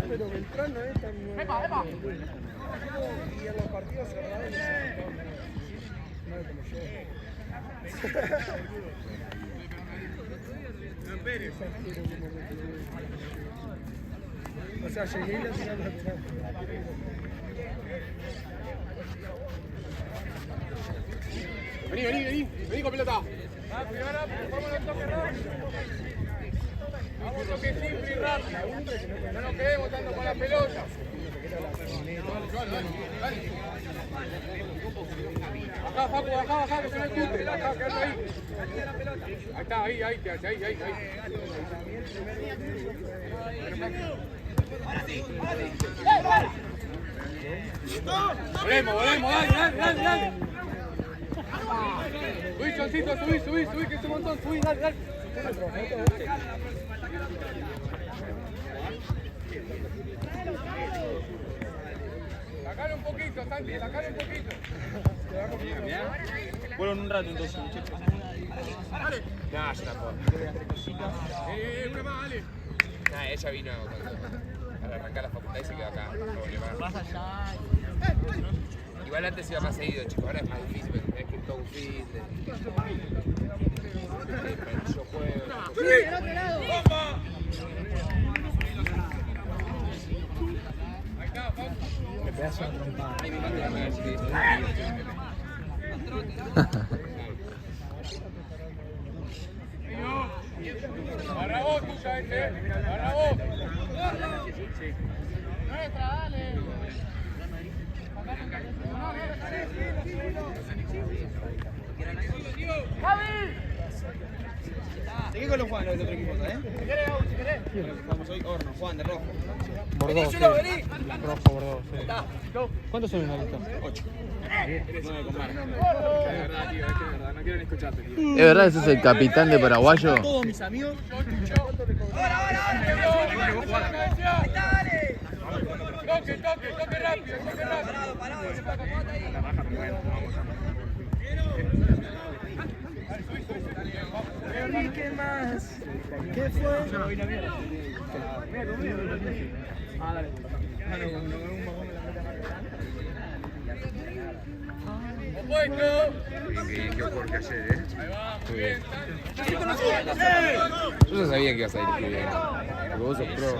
pero Beltrán no es tan nuevo. Y en los partidos cerrados no es como yo. O sea, llegué y la tiré lateral. Vení con pelota. Vamos, toque simple y rápido. No nos quedemos tanto con la pelota. Acá, Facu, acá, que se me escupe. Acá, quédate ahí. Ahí está, ahí, quédate, ahí. Volvemos, dale. Subí, Choncito, subí, que es un montón, subí, dale. Sacale un poquito, Santi, sacale un poquito. Vuelvo en un rato entonces, muchachos. Dale. No, yo la puedo. Una más, dale. Nah, ella vino para arrancar la facultad y se quedó acá. Vas allá. Igual antes iba más seguido, chicos. Ahora es más difícil, porque tenés que ir todo un fin. Yo juego. Ahí está, Facu. Qué pedazo de trompada. Barra vos, tuya, barra vos. Nuestra, dale. ¿De qué color juegan los de otro equipo, sabes? Si querés, si querés. Jugamos hoy Horno, juegan de rojo. Bordeaux, sí. Rojo, Bordeaux, sí. ¿Cuántos son en la lista? 8. 9 con Marca. Es verdad, tío, es verdad. No quiero ni escucharte, tío. ¿Es verdad ese es el capitán de Paraguayo? Todos mis amigos. Toque rápido. ¿Qué más? ¿Qué fue? Ah, dale. Opuesto. Qué mejor que ayer, Ahí va, muy bien. Yo ya sabía que ibas a ir bien. Porque vos sos pro.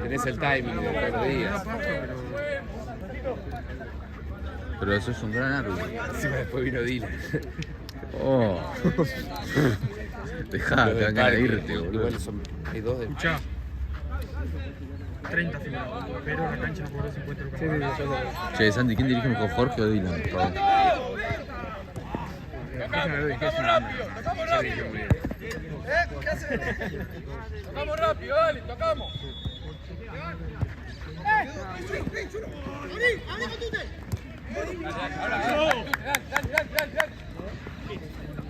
Tenés el timing de todos los días. Pero eso es un gran árbol. Encima después vino Dylan. Oh. Dejá, te van a irte, boludo. Igual hay dos de... Escuchá. 30 figurados, pero la cancha no cobró 50 lucas. Che, Santi, ¿quién dirige mejor, Jorge o Dylan? Por favor. Tocamos rápido. ¿Qué haces? Tocamos rápido, dale, tocamos. Dale.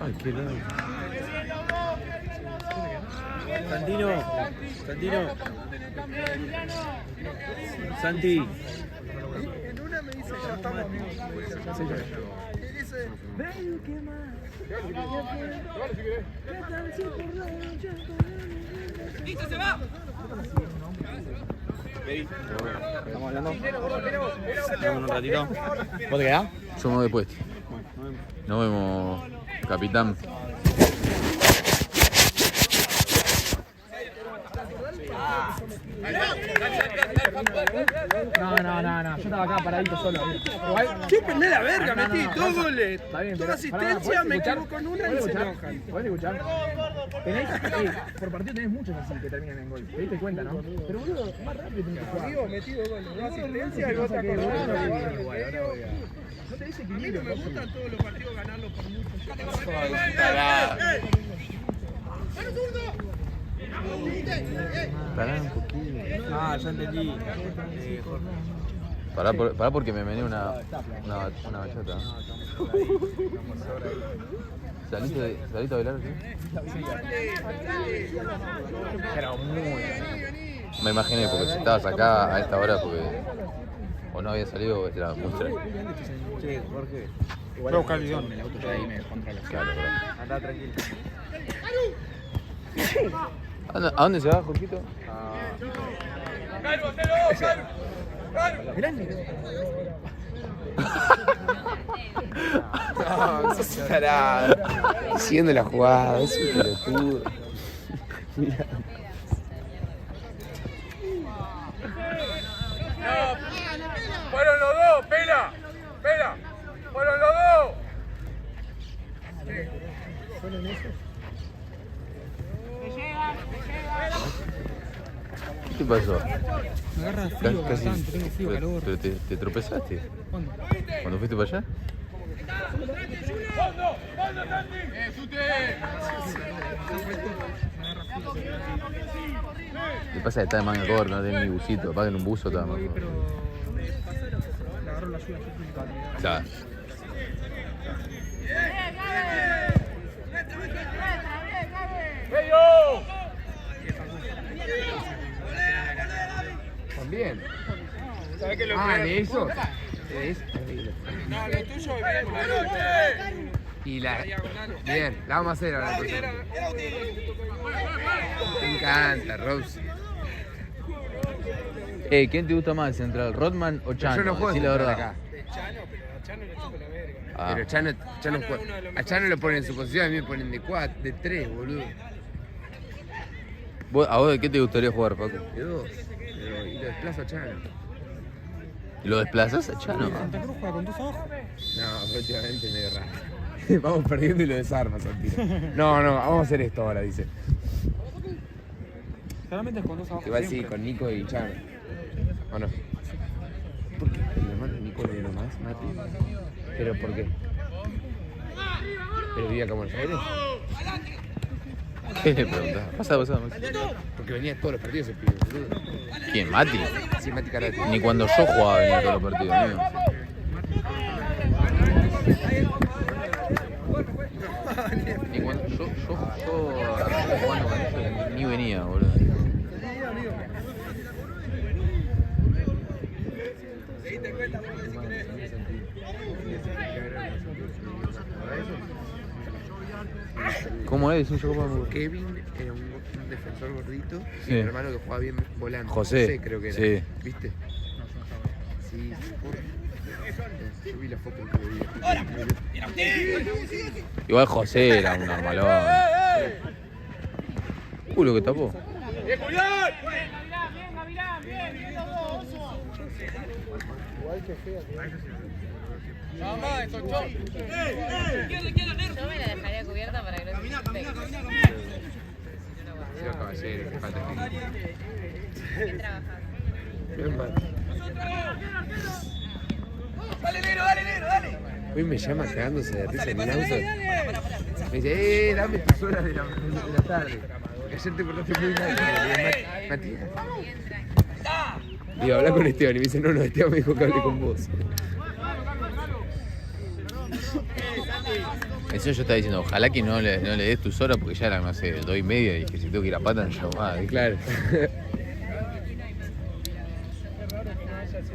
Ay, qué loco. Santino. Santi. En una me dice, ya estamos amigos. Y dice, ven, ¿qué más? ¡Listo, se va! ¿Estamos hablando? ¿Estamos un ratito? ¿Vos te quedás? Yo me voy de puesto. Nos vemos, capitán. No, yo estaba acá paradito solo. ¡Qué pendeja la verga! Metí no, 2 goles, Está bien, 2 pero- asistencias, me escuchar? equivoco con una y ¿Podés se escuchar? enojan. ¿Podés escuchar? Por partido tenés muchos así que terminan en gol. ¿Te diste cuenta, no? Pero boludo, más rápido tenés que jugar. Digo, metí 2 goles, 2 asistencias y No otra te con dice A mí equilibrio. no me gustan todos los partidos ganarlos por mucho. Pará un poquito. Ah, ya entendí. Pará porque me mené una bachata. ¿Saliste a bailar así? Pero muy. Me imaginé, porque si estabas acá a esta hora, porque o no había salido o era muy extraño. Che, Jorge. Voy a buscar el guión en el auto ya ahí me controla. Claro, Andá tranquilo. ¿A dónde se va, Jorgito? No, sos tarado. Siguiendo la jugada, es un pelotudo. Mira. ¡Fueron los dos! ¡Pela! ¡Pela! ¡Fueron los dos! ¿Fueron esos? ¿Qué pasó? Me agarra frío bastante, tengo frío, calor. ¿Pero te tropezaste? ¿Cuándo? ¿Cuando fuiste para allá? ¡Fondo! ¡Fondo, Santi! ¡Sute! ¿Qué pasa que está de manga corta, no tiene ni busito? Capaz que en un buzo está más. Pero me pasa, le agarro la lluvia. Claro. ¡Bello! También. ¿Sabes qué lo ¿de eso? No, lo tuyo es bien. Y la... Bien, la vamos a hacer ahora. Me encanta, Rose. ¿Quién te gusta más, Central, Rodman o Chano? Yo no juego Decí la central verdad. acá. Chano, pero a Chano le chupa la verga. Ah. Pero Chano juega. A Chano lo ponen en su posición, a mí me ponen de 4, de 3, boludo. ¿A vos de qué te gustaría jugar, Paco? De 2. Y lo desplazo a Chano. ¿Lo desplazas a Chano? Santa Cruz juega con 2 abajo. No, prácticamente medio raro. Vamos perdiendo y lo desarmas al tiro. No, vamos a hacer esto ahora, dice. Claramente es con 2 abajo. Igual sí, siempre. con Nico y Chano. ¿O no? ¿Por qué el hermano de Nico le nomás, Mati? ¿Pero por qué? ¿Pero vivía acá en Buenos Aires? ¿Qué le preguntás? Pasa. Porque venía a todos los partidos el pibe, boludo. ¿Quién, Mati? Sí, Mati Carati. Ni cuando yo jugaba venía a todos los partidos, amigo. Ni cuando yo jugando con ellos ni venía, boludo. ¿Cómo es? Un Kevin era un defensor gordito Sí. y mi hermano que jugaba bien volando. José. Creo que era. Sí. ¿Viste? Sí, yo vi la foto que vi. Igual José era un normalón. Lo que tapó. ¡Bien, Julián! Igual que fea. Vamos, Tonchón. Yo me la dejaría cubierta para que no se pegue. Señor Caballero, que falta que... Bien trabajado. Bien mal. ¡Dale, Nero, dale, Nero, dale! Hoy me llama cagándose de risa en el auto. Me dice, dame tus horas de la tarde. Ayer te portaste muy mal. Matías. Digo, habla con Esteban y me dice, no, Esteban me dijo que hable con vos. Eso yo estaba diciendo, ojalá que no le des tus horas porque ya eran, no sé, 2:30 y que si tengo que ir a pata no llamo más. Claro.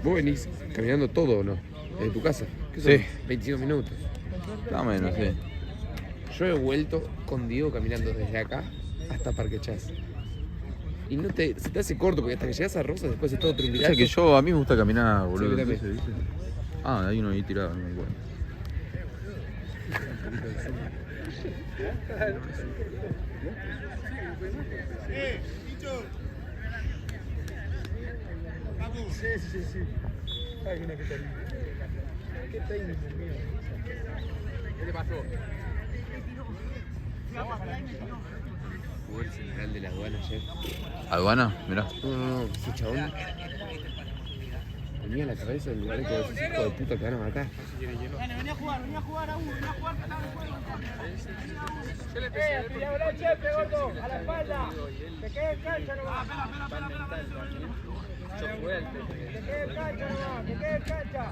¿Vos venís caminando todo o no? ¿Desde tu casa? ¿Qué son? Sí. 25 minutos. Más o menos, sí. Yo he vuelto con Diego caminando desde acá hasta Parque Chas. Y se te hace corto porque hasta que llegas a Rosas después es todo O triunvirato. sea que a mí me gusta caminar, boludo. Sí, ¿Qué se dice? Ah, hay uno ahí tirado, no me acuerdo. Sí. Ay, mira qué técnico. Qué técnico, mío. ¿Qué le pasó? Jugó el central de la aduana ayer. ¿Aduana? Mirá. No, ese chabón tenía la cabeza en lugar de que decís, hijo de puta, te van a matar. Venía a jugar a uno, que estaba en juego. ¡Pilla bola, chepe, gordo! ¡A la espalda! ¡Te queda en cancha nomás! ¡Te queda en cancha nomás! ¡Te queda en cancha!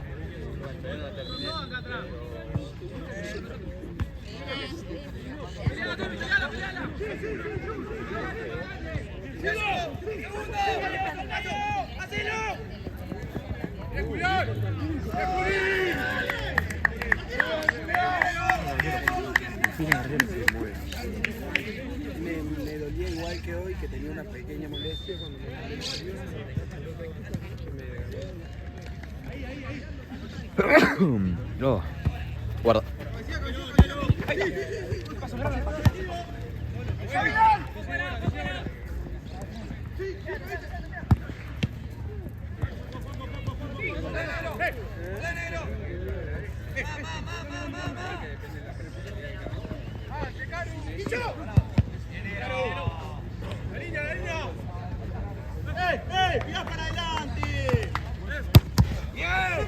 Me dolía igual dije hoy que tenía una pequeña molestia cuando me cambié el avión. No. Guarda. ¡Mira para adelante! ¡Bien!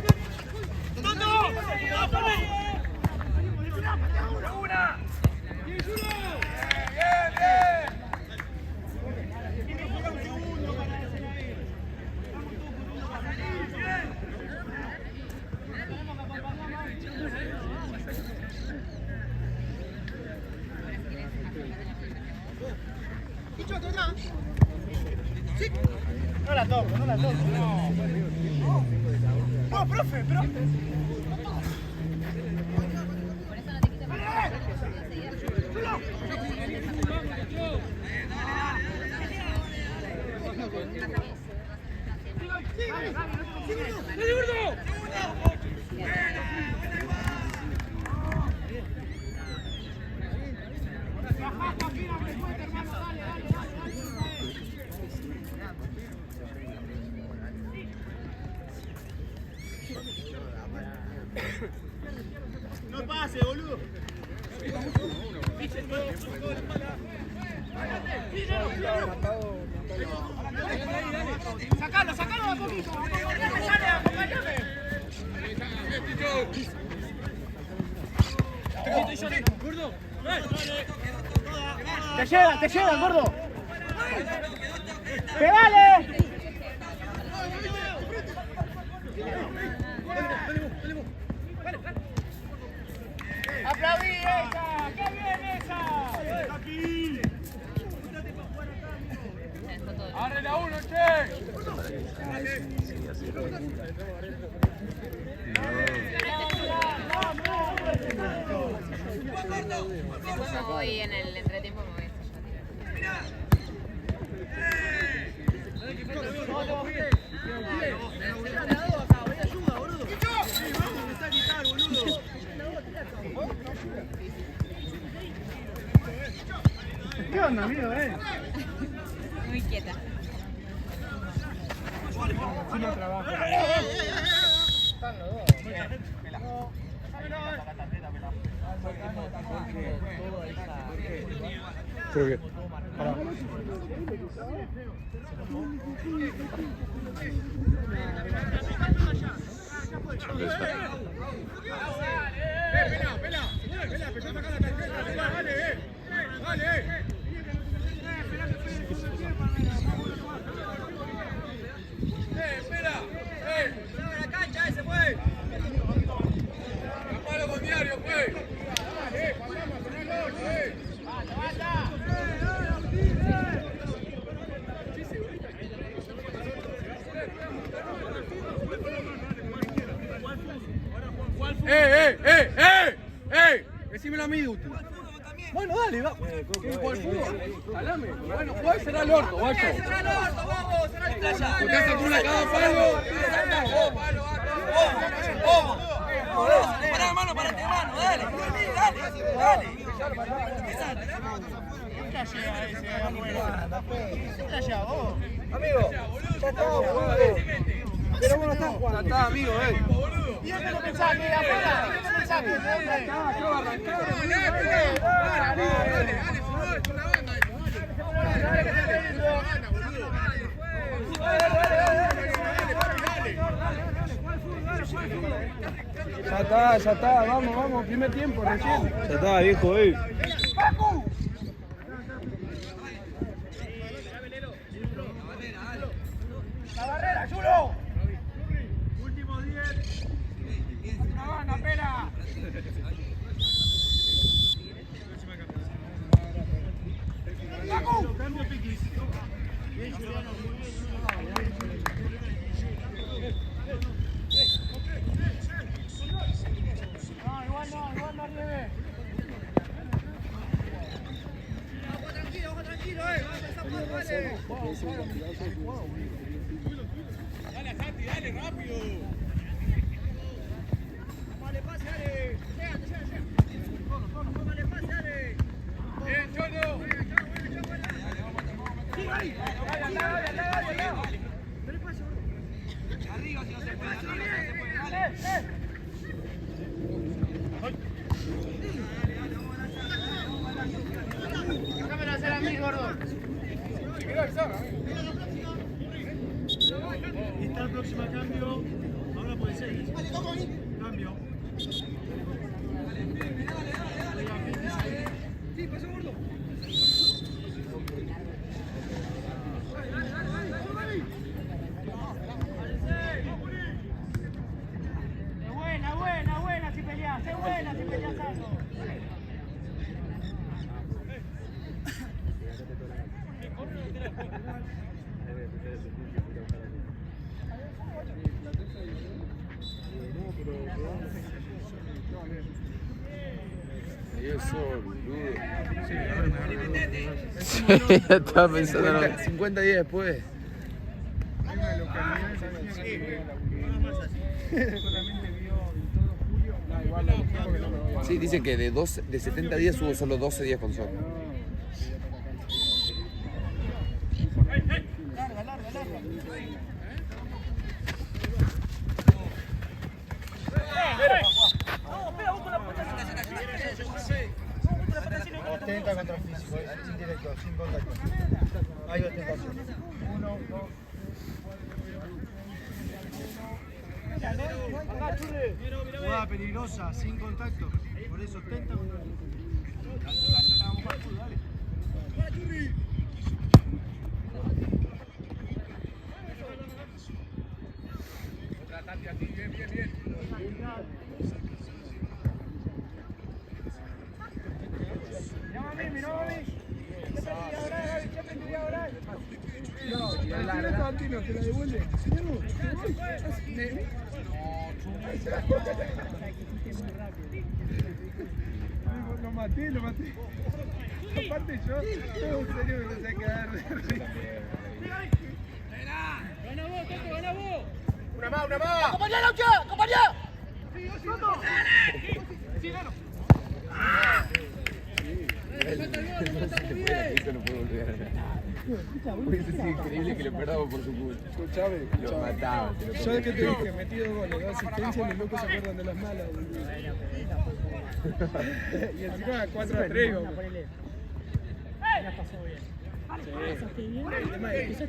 No la toco, no la toco. No, profe, pero... Por eso no te quise pasar. No pase, boludo. Sacalo, sacalo a poquito. Sale, acompáñame. Gordo. Te llegan, gordo. ¡Pegale! ¡Aplaudí esa! ¡Qué bien esa! ¡Aquí! ¡Arre la uno, che! Me voy en el entretiempo, me voy. ¿Qué onda, amigo, Muy quieta. Creo que. Pará. Decímelo a mí, Duty. Bueno, dale, va. ¿Cuál fútbol? Alame. Bueno, juega y será el orto, guacho. ¡Será el orto, vamos! ¡Será el playa! Porque hace una cada palo. Pará, hermano, parate, hermano, dale, dale. Amigo, ya está, boludo. Pero vos no estás jugando. Ya está, amigo, ¿Y dónde lo pensás? ¿Que afuera? ¿Dónde lo pensás? ¿Que de dónde? Ya está, vamos, primer tiempo recién. Ya está, viejo, ¡La barrera, Chulo! Último 10. ¡Una banda, pela! Cambio piquis. Bien, Juliano, muy bien. No, igual no arriesgue. Ojo tranquilo, Dale, Santi, dale, rápido. Vale, pase, dale. Vale, pase, dale. Bien, Chono. Sí, ahí. Arriba, si no se puede. Dale. Déjame hacer a mí, gordo. Si querés avisar, Está el próximo cambio. Ahora puede ser. Cambio. Sí, pasó gordo. Buena si peleas. Es buena si peleas algo. Eso, boludo. Estaba pensando. 50 días después. Hay una localidad que solamente vio en todo julio. No, igual lo busco porque no me voy a... Sí, dicen que de 70 días hubo solo 12 días con sol. Ostenta contra el físico, sin directo, sin contacto. Hay ostentación. 1, 2. Jugada peligrosa, sin contacto. Por eso ostenta contra el físico. Santino, te la devuelve. Lo maté. Aparte yo, todo en serio me empecé a quedar de risa. ¡Gana vos, Toto, gana vos! ¡Una más! ¡Acompañá, Laucha! ¡Acompañá! ¡Sí, gano! Eso no puedo volver a ganar. Hubiese sido increíble que lo perdamos por su culpa. Escuchame. Lo mataba. Yo de que te dije, metí 2 goles, 2 asistencias, los locos se acuerdan de las malas. Y encima 4-3. El tema es que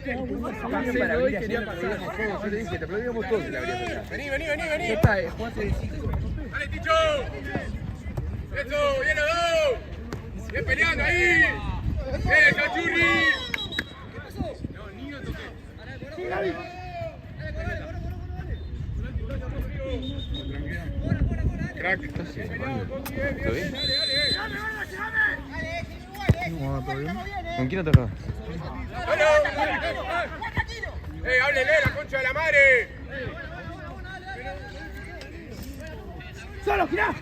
pasé hoy quería pasar. Yo le dije, te aplaudíamos todos y la habría pasado. Vení. Esta es, jugaste de 5. ¡Dale, Ticho! ¡Eso! ¡Bien los dos! ¡Bien peleando ahí! ¡Bien, Cachurri! No, ni lo toqué. ¡Sí, Gaby! Crack. ¿Qué estás haciendo, Mario? Bien, ¿Todo bien? dale. ¿Con quién atacás? ¡Háblele, la concha de la madre! ¡Solo, girá!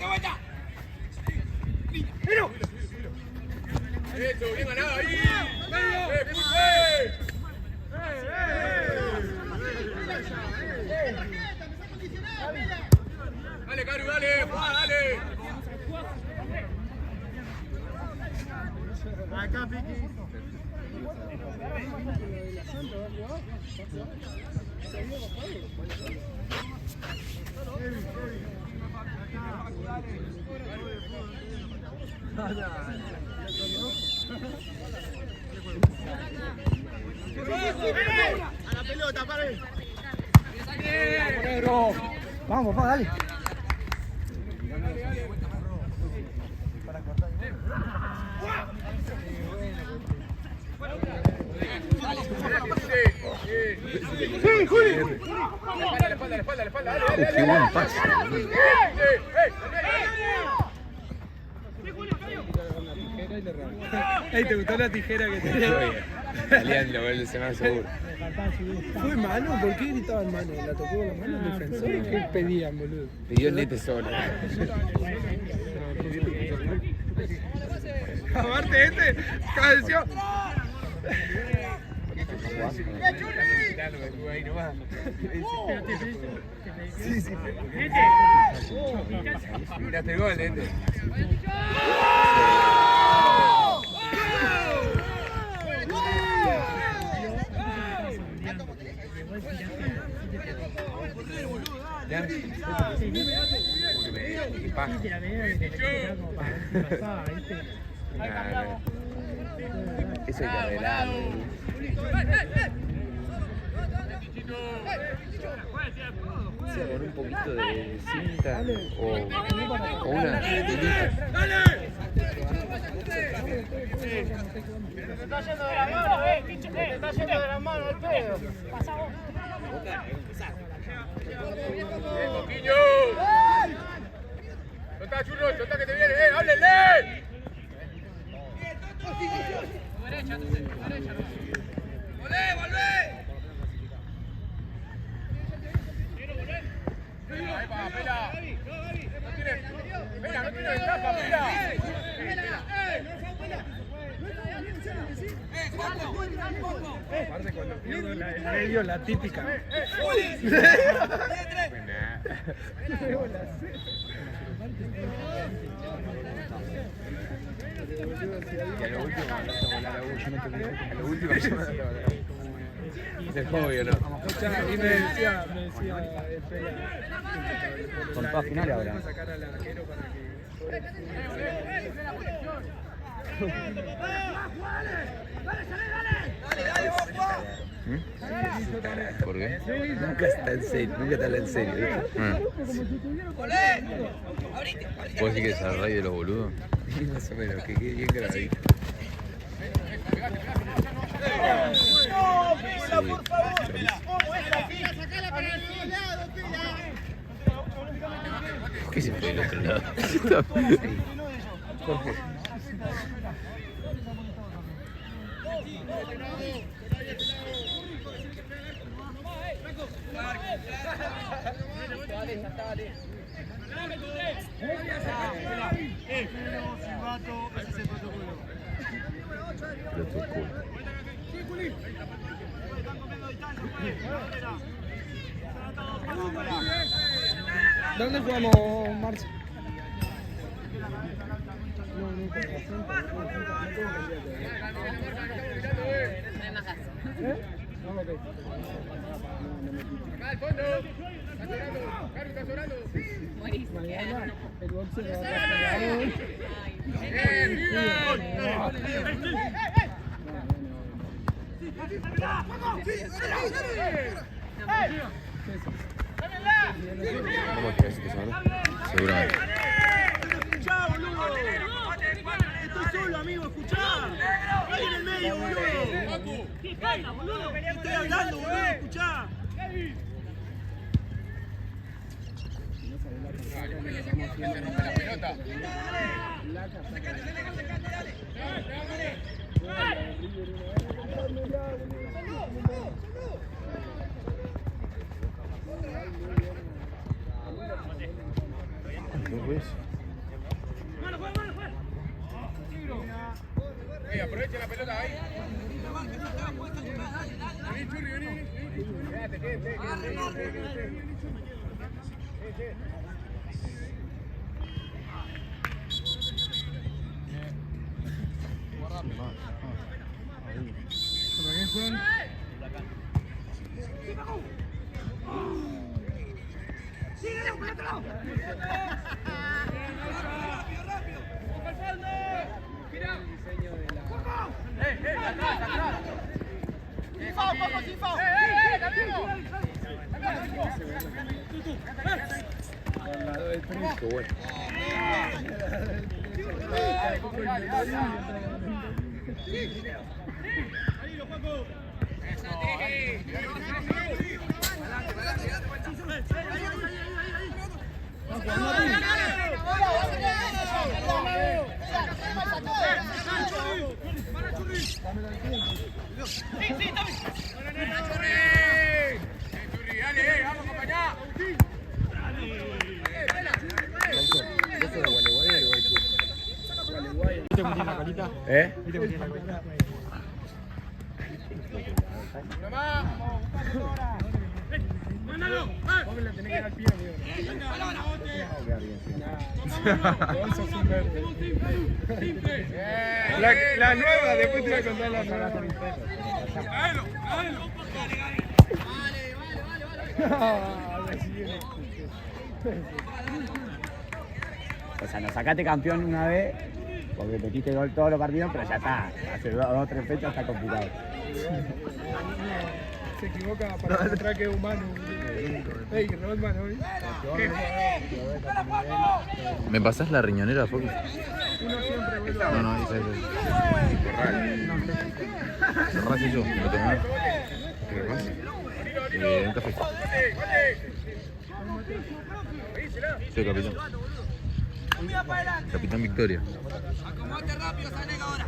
¡Miro! Eso, bien ganado ahí. Dale, Caru, dale, dale. Acá, Piqui. A la pelota, pare. Vamos, papá, dale. ¡Sí, Juli! La espalda, dale. Qué buen pase. Ey, ¿te gustó la tijera que tenía? Salían lo del semana seguro. ¿Fue mano? ¿Por qué gritaban mano? ¿La tocó con la mano el defensor? ¿Qué pedían, boludo? Pidió el nete solo. Aparte cabeció. Ahí nomás. Sí, sí. Miraste el gol, Eso hay que arreglarlo. sea, con un poquito de cinta o una tirita. Se está yendo de la mano, Picho, se está yendo de la mano el pedo. Pasa vos. ¡Coquiño! ¡Soltá, churro! ¡Soltá que te viene! ¡Háblenle! Tu derecha, tu derecha. ¡Volvé, volvé! Ahí va, Pela. No tiene ventaja, Pela. Aparte cuando pierdo el medio, la típica. Y a lo último a lo último del juego, ¿no? Y me decía Con todas finales ahora. sacar al arquero para ¿Por qué? Nunca está en serio, nunca está en serio. ¿Puedes decir que es el rey de los boludos? Más o menos, que quede bien grabadito. ¿Por qué siempre del otro lado? Jorge. ¿Dónde jugamos, Marcio? No hay más gas. Al fondo. Está llorando. Caru, está llorando. Morís. El boxeo va a pasar. ¡Bien, viva! ¿Cómo es que es eso? Seguramente. Escuchá, boludo. Estoy solo, amigo, escuchá. Ahí en el medio, boludo. ¿Qué pasa, boludo? Estoy hablando, boludo, escuchá. La pelota. Aprovecha la pelota ahí. Vení, Churri, vení. Quédate, quédate. ¿Para qué juegan? Qué bueno. Dale, vamos, compañá. ¿Viste cómo tiene la colita? ¿Eh? ¿Viste cómo tiene la colita? Vos me la tenés que dar al pie, amigo. Eso es un verde. La nueva, después te voy a contar la nueva. O sea, nos sacaste campeón una vez porque metiste gol todos los partidos, pero ya está. Hace 2 o 3 fechas está complicado. Se equivoca para demostrar que es humano. Ey, Rodman hoy. ¿Me pasás la riñonera, Fox? Uno siempre vuelve a... No, esa. Cerrás eso, ¿lo tomás? ¿Qué más? Un café. Soy capitán. Capitán Victoria. Acomódate rápido, Sanega ahora.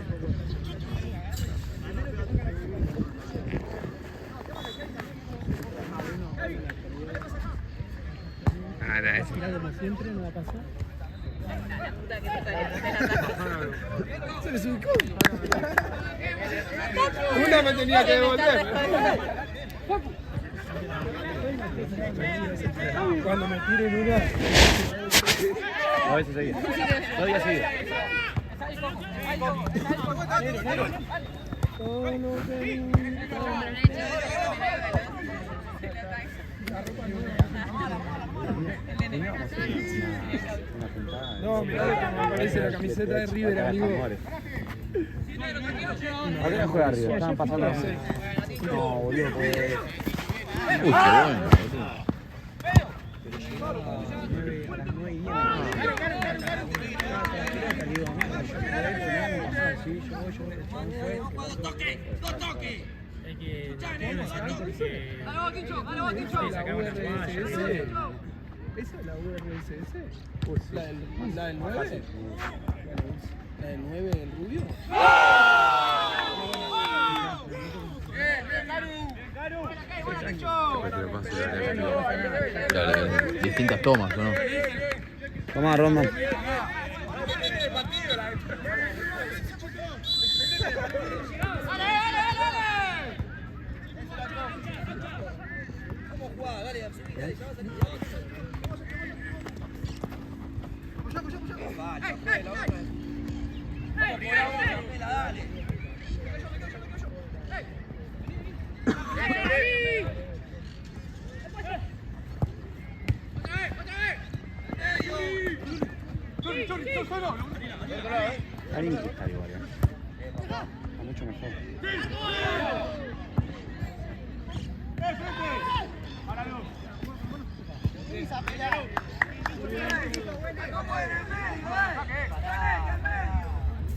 Como siempre, no la pasó. La puta que te salió. Se les ubicó. Una me tenía que devolver. Cuando me tiren una. 2 veces seguidas. 2 días seguidos. No, mirá lo que me parece la camiseta de River, amigo. ¿A qué no juega River? Estaban pasando así. No, boludo, pues. Uy, qué bueno, boludo. Dos toques. ¿Esa es la URSS? ¿La del 9? ¿La del 9 del rubio? Distintas tomas, ¿o no? Toma, Rodman. Está bien que está igual, Está mucho mejor.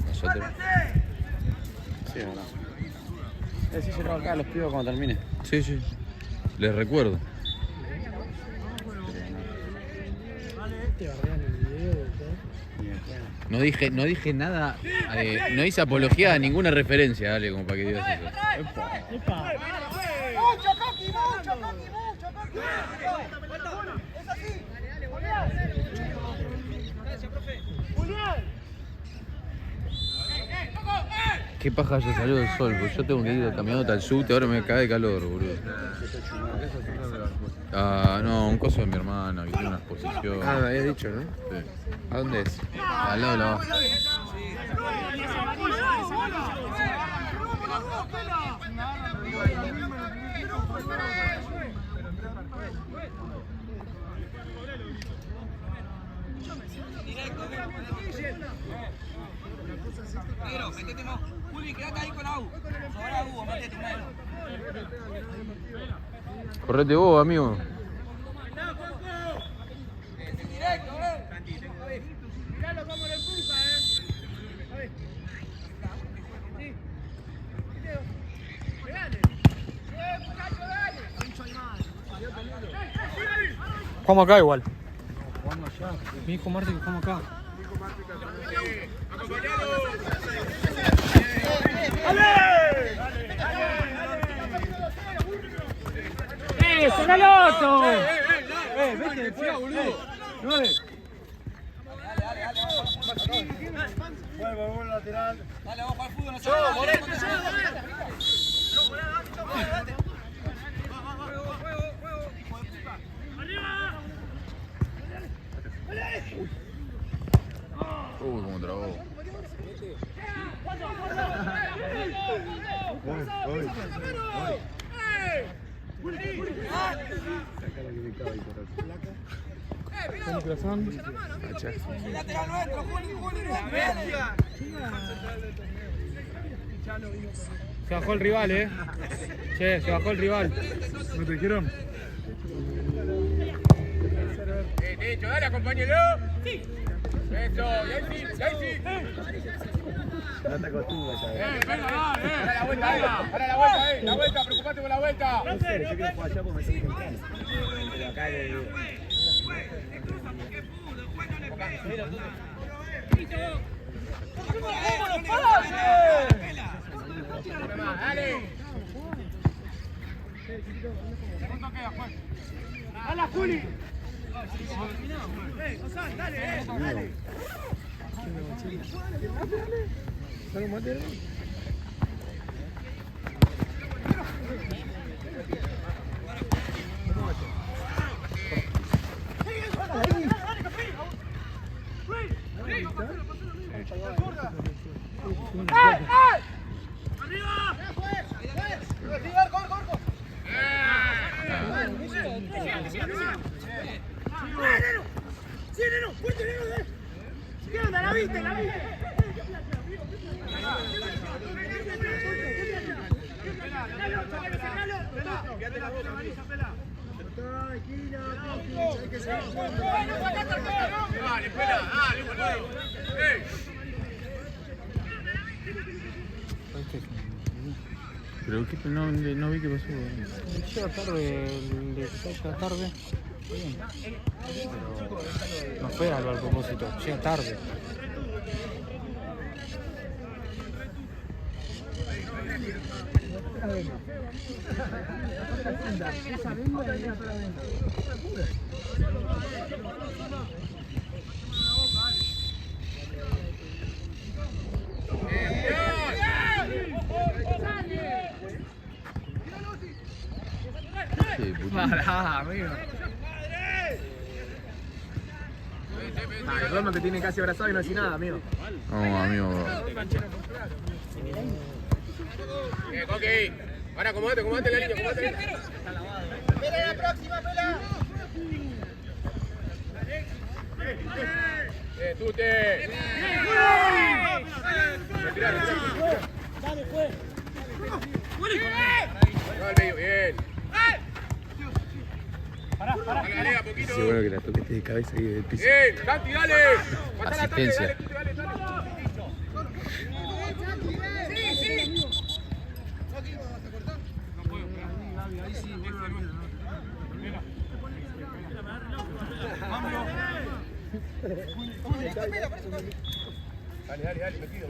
Nosotros. Sí, verdad. Decíselo acá a los pibos cuando termine. Sí. Les recuerdo. No dije nada, no hice apología a ninguna referencia, dale, como para que digas eso. Mucho, Coqui, mucho. Es así. Julián. Qué paja ya salió del sol, porque yo tengo que ir caminando al subte, ahora me cae de calor, boludo. Ah, no, un coso de mi hermana, que tiene una exposición. Ah, me habías dicho, ¿no? Sí. ¿A dónde es? Al lado de la baja. Negro, metete más. Juli, quédate ahí con Agu. Sobra Agu, metete un negro. Correte vos, amigo. Directo, Miralo cómo le empuja, A ver. Sí. Pegale. Muchacho, dale. Jugamos acá igual. Mi hijo Marte que jugamos acá. ¡Sonaloto! Vete, fuera, boludo. 9. Vuelvo lateral. Dale, vamos para el fútbol, no se Uy, cómo trabó. Lateral nuestro, Juli. Se bajó el rival, Che, se bajó el rival. ¿No te dijeron? Derecho, dale, acompáñelo. Sí. Eso, y ahí sí. No te acostumbras a ver. Venga, dale. Para la vuelta, para la vuelta, la vuelta, preocupate por la vuelta. No sé, yo quiero jugar allá porque me tengo que entrar. Pero acá le digo. Dale. ¡Hala, Juli! Dale. ¿Qué onda? ¿La viste? Dale, pela, dale, boludo. Pero ¿qué? No vi qué pasó. Llega tarde, llega tarde. Bien. Pero no fue algo al propósito, llega tarde. Pará, amigo. Roma te tiene casi abrazado y no hace nada, amigo. No, amigo. Coqui. Ahora acomodate la línea, ¡Pela la próxima, pela! Tute. Dale, fue. No, al medio, bien. Pará. Dale, a poquito. Sí, bueno que la toquete de cabeza ahí del piso. Bien, Santi, dale. Asistencia. Dale. Sí. Dale, metido.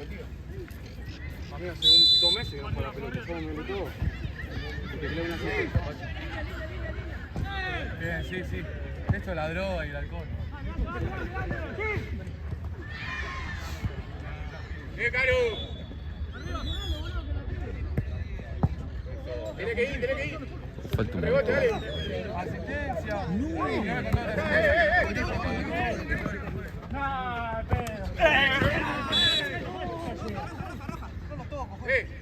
Amigo, hace 2 meses que no juega la pelota, ¿cómo me gritó? Porque creo una asistencia. Bien, sí. Esto es la droga y el alcohol. Bien, Caro. Tiene que ir. Falta un Rebote, dale. Asistencia.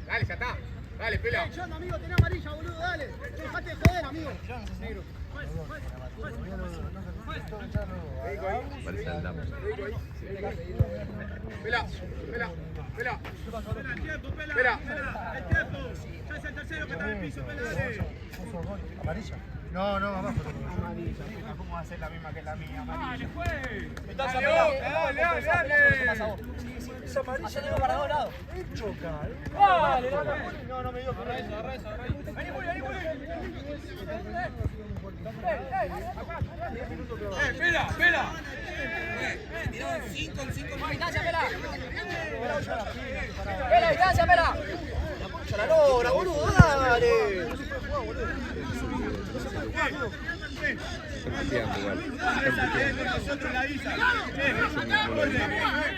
Dale, ya está. Dale, pela. Yo ando, amigo, tenés amarilla, boludo, dale. Dejate de joder, amigo. Parece el damo. Pela. Pela, el tiempo, Pela. Pela. El tiempo. Ya es el tercero que está en el piso, Pela, dale. ¿Amarilla? No, abajo. ¿Cómo va a ser la misma que la mía? Dale, fue. Dale. Esa amarilla le va para 2 lados. Choca. Dale. No me dio por eso. Vení, Pela. Tiraron 5 en 5. Más distancia, Pela. Pela, distancia, Pela. La concha la lora, boludo, dale. No se puede jugar, boludo. Están puteando igual. Nosotros la visa.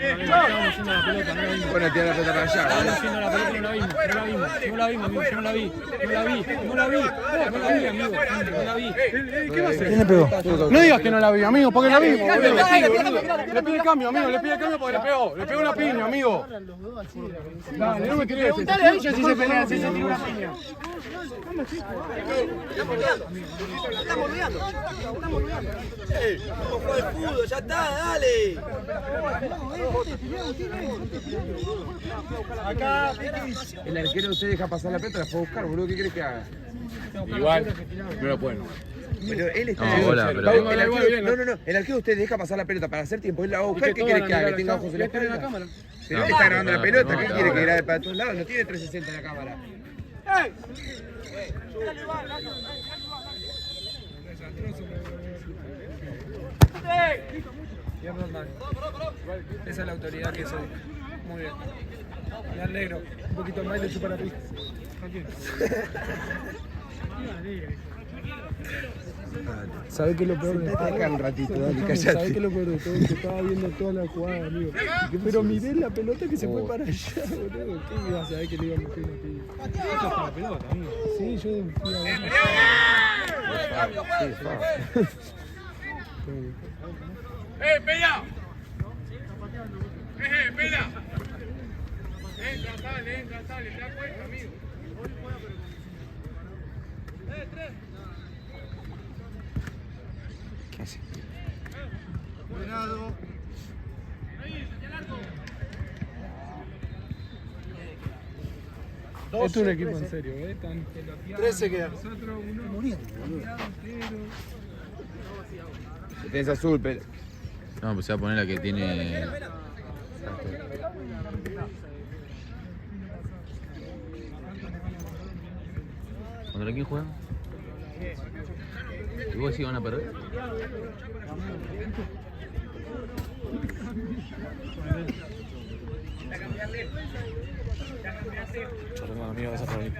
Estábamos haciendo la pelota, no la vimos. Van a tirar la pelota para allá. Estábamos haciendo la pelota, no la vimos, amigo, yo no la vi. No la vi, amigo, no la vi. ¿Qué va a hacer? ¿Quién le pegó? No digas que no la vi, amigo, porque la vimos. Le pide cambio, amigo, le pide cambio porque le pegó. Le pegó una piña, amigo. Dale, no me querés. Preguntale a ellos si se pelean, si se tiran una piña. Estamos rodeando. Vamos a jugar al fútbol, ya está, dale. Acá, El arquero usted deja pasar la pelota, la puede buscar, boludo. ¿Qué querés que haga? Igual, no lo pueden. Pero él está. No, hola, pero- El arquero, no. El arquero usted deja pasar la pelota para hacer tiempo. Él la va a buscar. ¿Qué quiere que haga? ¿Que tenga ojos en la espalda? Pero él está grabando la pelota. ¿Qué quiere que grabe para todos lados? No tiene 360 en la cámara. Y es normal. Esa es la autoridad que soy. Muy bien. Me alegro. Un poquito más y le chupa la pista. ¿Sabés qué es lo peor de todo? Acá un ratito, dale, ¿Sabés callate. qué es lo peor de todo? Que estaba viendo toda la jugada, amigo. Pero miré la pelota que se fue para allá, boludo. ¿Qué iba a saber que le iba a meter una piba? Esto está la pelota, amigo. Sí, yo fui a ver. Pela! Pela! Entra, sale, te das cuenta, amigo. Cuidado. Esto es un equipo en serio, ¿eh? Están 13 queda. nosotros uno Tenés azul, pero. No, pues se va a poner la que tiene. ¿Contra quién juegan? ¿Y vos decís que van a perder? Perdón, amigo, vas a por ahí.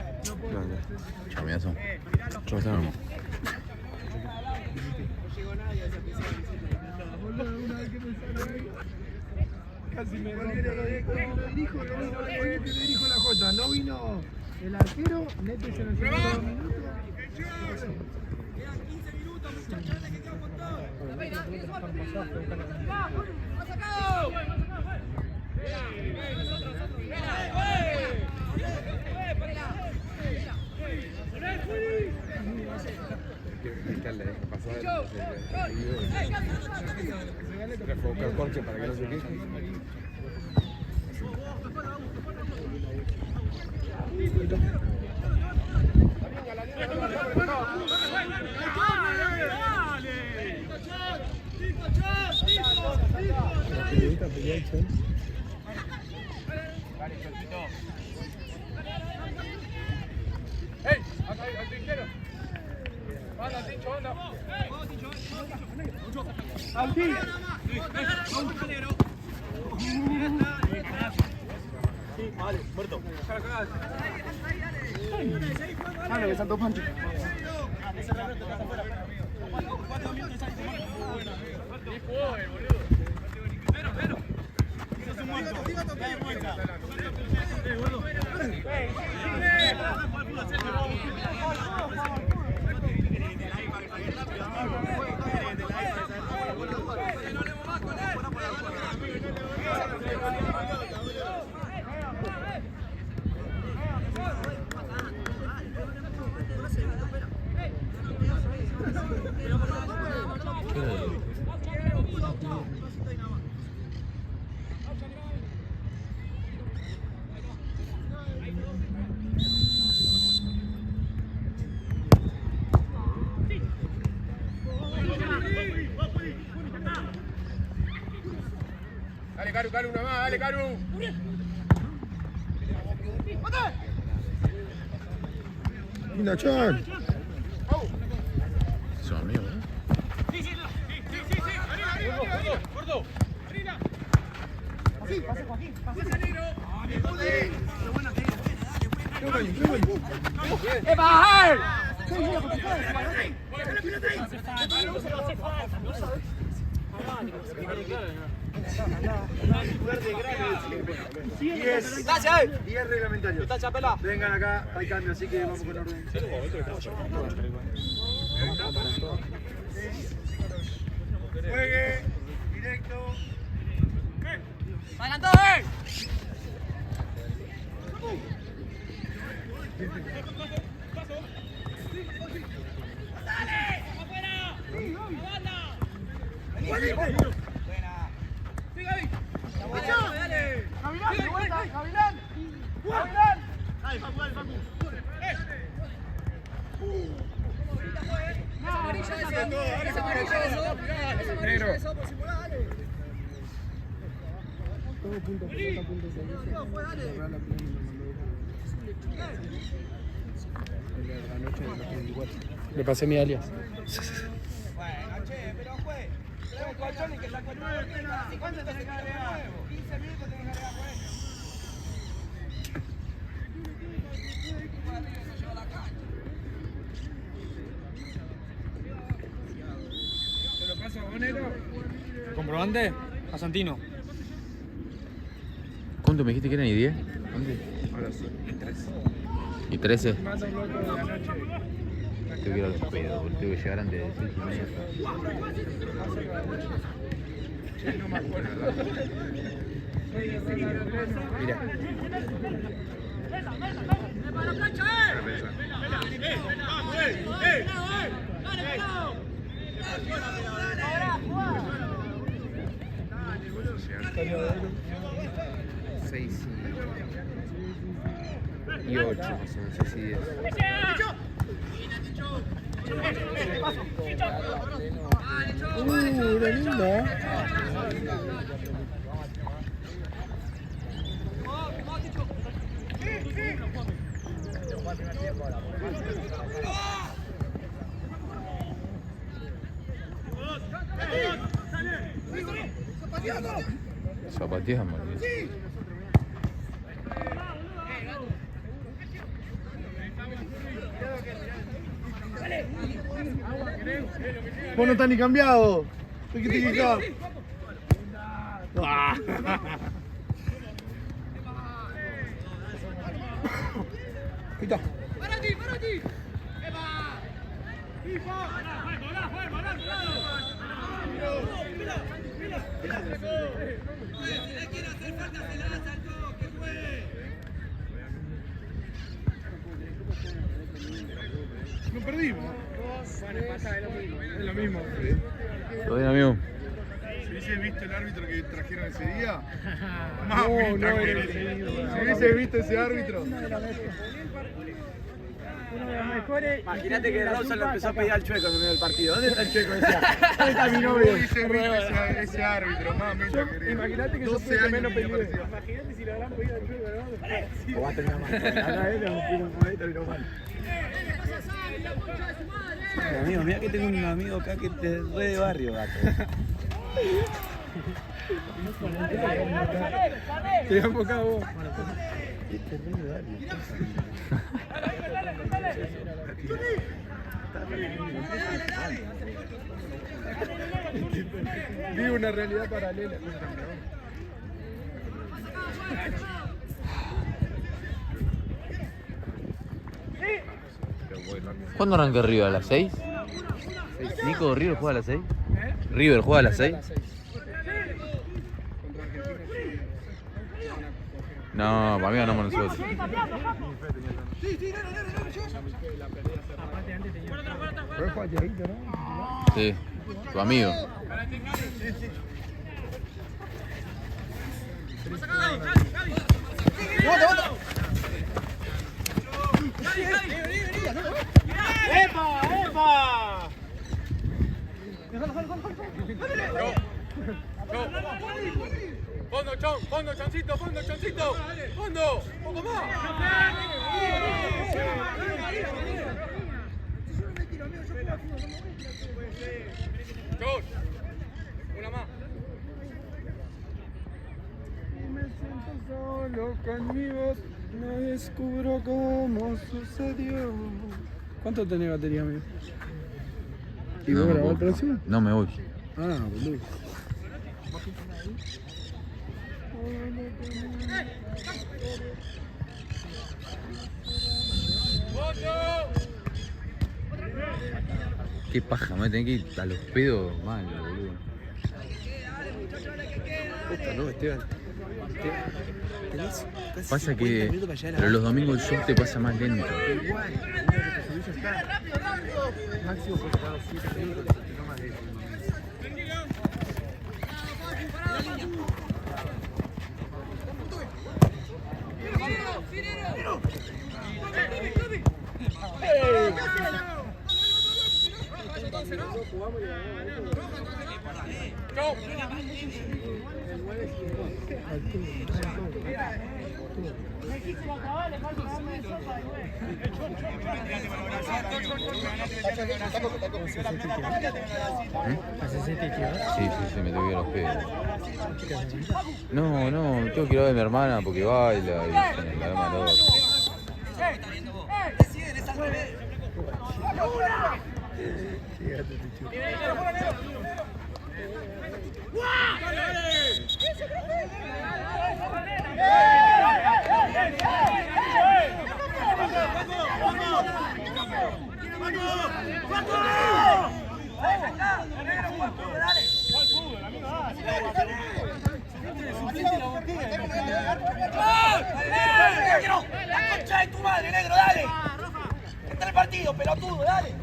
Chamiazo. Yo te amo. casi me dirijo la Jota, no vino el arquero, Neto se nos llevó 2 minutos. Refocar Jorge para que no se queje. ¡Ey! ¡Al trinchero! ¡Anda, Tincho, anda! Vale, muerto. Dale, que saltó Pancho. Dale, Caru, una más, dale, Caru. Linda, Chan. Son amigos, ¿eh? Gordo. 10 reglamentarios. Vengan acá, hay cambio, así que vamos con orden. Juegue, directo. ¡Adelantó, Le pasé mi alias. Bueno, che, pero juez, tenés un colchón y que sacó el nuevo. ¿Cuánto tenés que agregar? 15 minutos tenés que agregar, juez. ¿Te lo paso, Bonero? ¿Comprobante? A Santino. ¿Cuánto me dijiste que eran? ¿Y 10? Ahora sí, 13. ¿Y 13? Manda un loco de la noche. Tengo que ir al pedo, porque tengo que llegar antes de 6:30. Che, no me acuerdo. Mira. Seis y 8 más o menos, 6 y 10. Era linda. Zapateamos, tío. Vos no estás ni cambiado. ¿Qué te quejas? Quita. No perdimos. Bueno, pasa, es lo mismo. ¿Todo bien, amigo? Si hubiese visto el árbitro que trajeron ese día, mamita, si hubiese visto ese árbitro. Imagínate que Rawson lo empezó a pedir al Chueco en el medio del partido. ¿Dónde está el Chueco? Decía, ¿dónde está mi novio? Hubiese visto ese árbitro, mamita querida. Imagínate que yo 12 fui el que años menos tenía peleé. parecido. Imagínate si le habrán pedido al Chueco, ¿no? O va a terminar mal. Acá él nos fuimos por ahí, terminó mal. Amigo, mira que tengo un amigo acá que te re de barrio, gato. Te voy a enfocar vos. Este es re de barrio. Vive una realidad paralela. ¿Cuándo arranca River? ¿A las 6? ¿Nico, River juega a las 6? ¿River juega a las 6? No, para mí ganamos nosotros. Pero fue Dieguito, ¿no? Sí, tu amigo. ¡Epa! ¡Epa! Fondo, chon, fondo, choncito, fondo, choncito. Fondo, un poco más. Chon, una más. Me siento solo conmigo, no descubro cómo sucedió. ¿Cuánto tenés batería, amigo? ¿Y No vos me grabás el puedo. próximo? No me voy. Ah, boludo. Qué paja, me voy a tener que ir a los pedos mal, boludo. No, Esteban. Pasa que. Pero los domingos el show te pasa más lento. Máximo puede estar 7 minutos, no más de eso. Sí, me tengo que ir a los pedos. No, tengo que ir a ver a mi hermana porque baila y la ve malor. ¡La concha de tu madre, negro, dale! Está el partido, pelotudo, dale.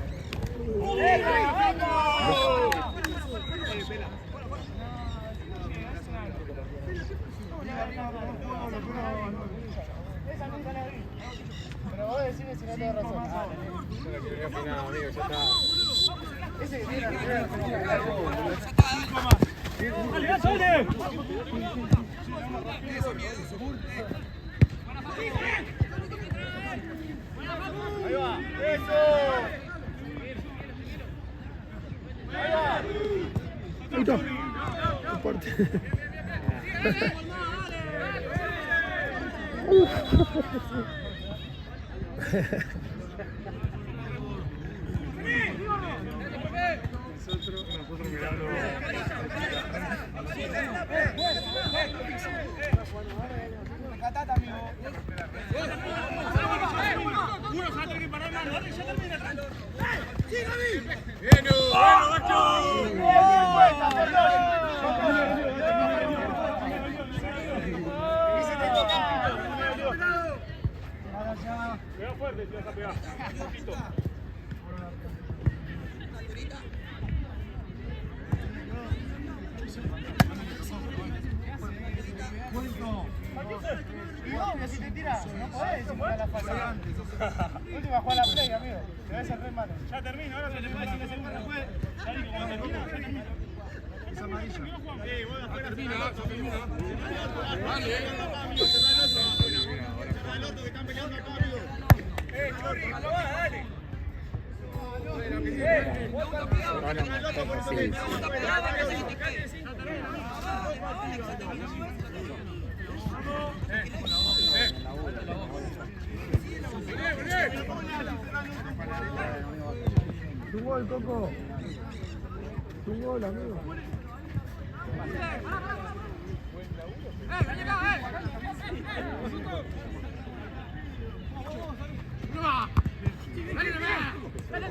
Pero vos decime si no tengo razón. Ese que tiene Ahí va, eso. Ahí va. Ahí está. Aparte. Nosotros mirando. Catata, amigo. Uno se va a tener que parar mano, dale, ya termina. ¡Sí, Gaby! ¡Bien! Pega fuerte, te vas a pegar. Un poquito. Y si te tiras, no podés jugar la fase. Última, juega la play, amigo. Te vas a hacer re malo. Ya termina, ahora se le puede decir la segunda después. Ya digo, cuando termina, ya termina. Es amarilla. Sí, vos afuera termina. Dale. El otro que están peleando acá, amigo. Chorri, dale. Tu gol, Coco. Tu gol, amigo. ¡Dale!